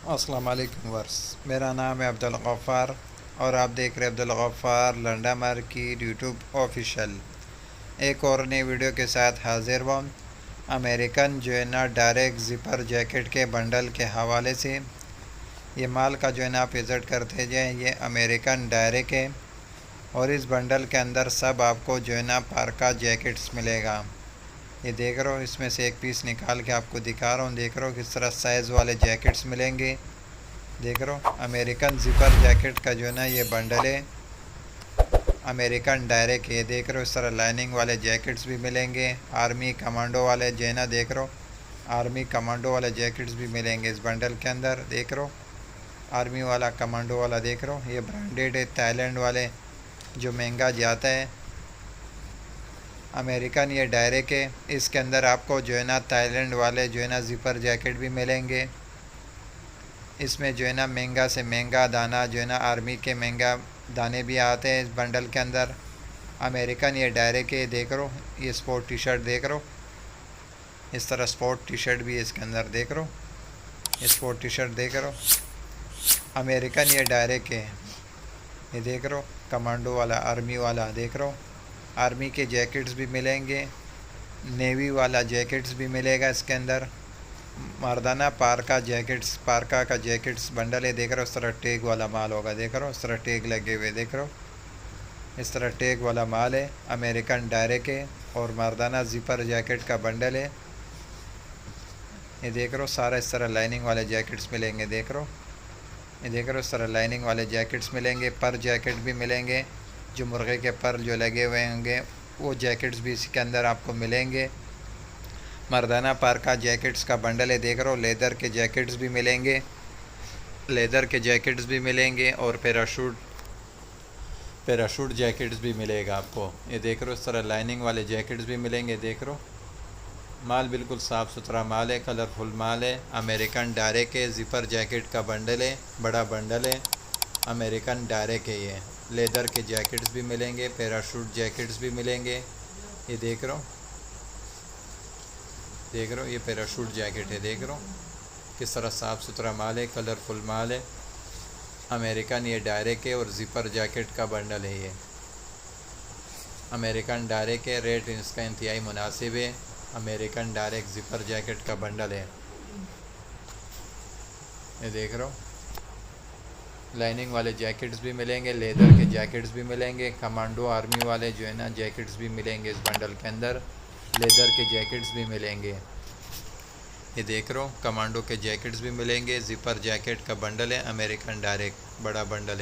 अस्सलाम वालेकुम वर्स। मेरा नाम है अब्दुल गफ़्फ़ार और आप देख रहे हैं Abdul Ghaffar Landa market YouTube official. एक और नई वीडियो के साथ हाजिर हूँ। अमेरिकन जो है ना डायरेक्ट ज़िपर जैकेट के बंडल के हवाले से ये माल का जो है ना आप विज़िट करते जाएँ। ये अमेरिकन डायरेक्ट है और इस बंडल के अंदर सब आपको जो है ना पार्का जैकेट्स मिलेगा। ये देख रहे हो, इसमें से एक पीस निकाल के आपको दिखा रहा हूँ। देख रहे हो किस तरह साइज़ वाले जैकेट्स मिलेंगे। देख रहे हो अमेरिकन ज़िपर जैकेट का जो है ना ये बंडल है अमेरिकन डायरेक्ट। ये देख रहे हो इस तरह लाइनिंग वाले जैकेट्स भी मिलेंगे। आर्मी कमांडो वाले जो है ना देख रहे हो आर्मी कमांडो वाले जैकेट्स भी मिलेंगे इस बंडल के अंदर। देख रहे हो आर्मी वाला कमांडो वाला देख रहे हो। ये ब्रांडेड है थाईलैंड वाले जो महंगा जाता है। अमेरिकन ये डायरेक्ट है। इसके अंदर आपको जो है ना थाईलैंड वाले जो है ना ज़िपर जैकेट भी मिलेंगे। इसमें जो है ना महंगा से महंगा दाना जो है ना आर्मी के महंगा दाने भी आते हैं इस बंडल के अंदर। अमेरिकन ये डायरेक्ट है। देख रो ये स्पोर्ट टी शर्ट देख रो, इस तरह स्पोर्ट टी शर्ट भी है इसके अंदर। देख रो ये स्पोर्ट टी शर्ट देख रो अमेरिकन ये डायरेक्ट है। ये देख रो कमांडो वाला आर्मी वाला देख रो। आर्मी के जैकेट्स भी मिलेंगे, नेवी वाला जैकेट्स भी मिलेगा इसके अंदर। मर्दाना पार्का जैकेट्स, पार्का का जैकेट्स बंडल है। देख रहे हो इस तरह टैग वाला माल होगा। देख रहे हो इस तरह टैग लगे हुए। देख रहे हो इस तरह टैग वाला माल है। अमेरिकन डायरेक्ट है और मर्दाना ज़िपर जैकेट का बंडल है। ये देख रहे हो सारा इस तरह लाइनिंग वाले जैकेट्स मिलेंगे। देख रहे हो ये देख रहे हो इस तरह लाइनिंग वाले जैकेट्स मिलेंगे। पर जैकेट भी मिलेंगे, जो मुर्गे के पर जो लगे हुए होंगे वो जैकेट्स भी इसके अंदर आपको मिलेंगे। मर्दाना पार्का जैकेट्स का बंडल है। देख रहे हो लेदर के जैकेट्स भी मिलेंगे, लेदर के जैकेट्स भी मिलेंगे और पैराशूट जैकेट्स भी मिलेगा आपको। ये देख रहे हो इस तरह लाइनिंग वाले जैकेट्स भी मिलेंगे। देख रहे हो माल बिल्कुल साफ़ सुथरा माल है, कलरफुल माल है। अमेरिकन डायरेक्ट है, ज़िपर जैकेट का बंडल है, बड़ा बंडल है। अमेरिकन डायरेक्ट है ये। लेदर के जैकेट्स भी मिलेंगे, पैराशूट जैकेट्स भी मिलेंगे। ये देख रहे हो ये पैराशूट जैकेट है। देख रहे हो किस तरह साफ़ सुथरा माल है, कलरफुल माल है। अमेरिकन ये डायरेक्ट है और ज़िपर जैकेट का बंडल है ये। अमेरिकन डायरेक्ट है, रेट इसका इंतहाई मुनासिब है। अमेरिकन डायरेक्ट ज़िपर जैकेट का बंडल है। ये देख रहे हो लाइनिंग वाले जैकेट्स भी मिलेंगे, लेदर के जैकेट्स भी मिलेंगे। कमांडो आर्मी वाले जो है ना जैकेट्स भी मिलेंगे इस बंडल के अंदर। लेदर के जैकेट्स भी मिलेंगे। ये देख रहे हो कमांडो के जैकेट्स भी मिलेंगे। ज़िपर जैकेट का बंडल है, अमेरिकन डायरेक्ट बड़ा बंडल है।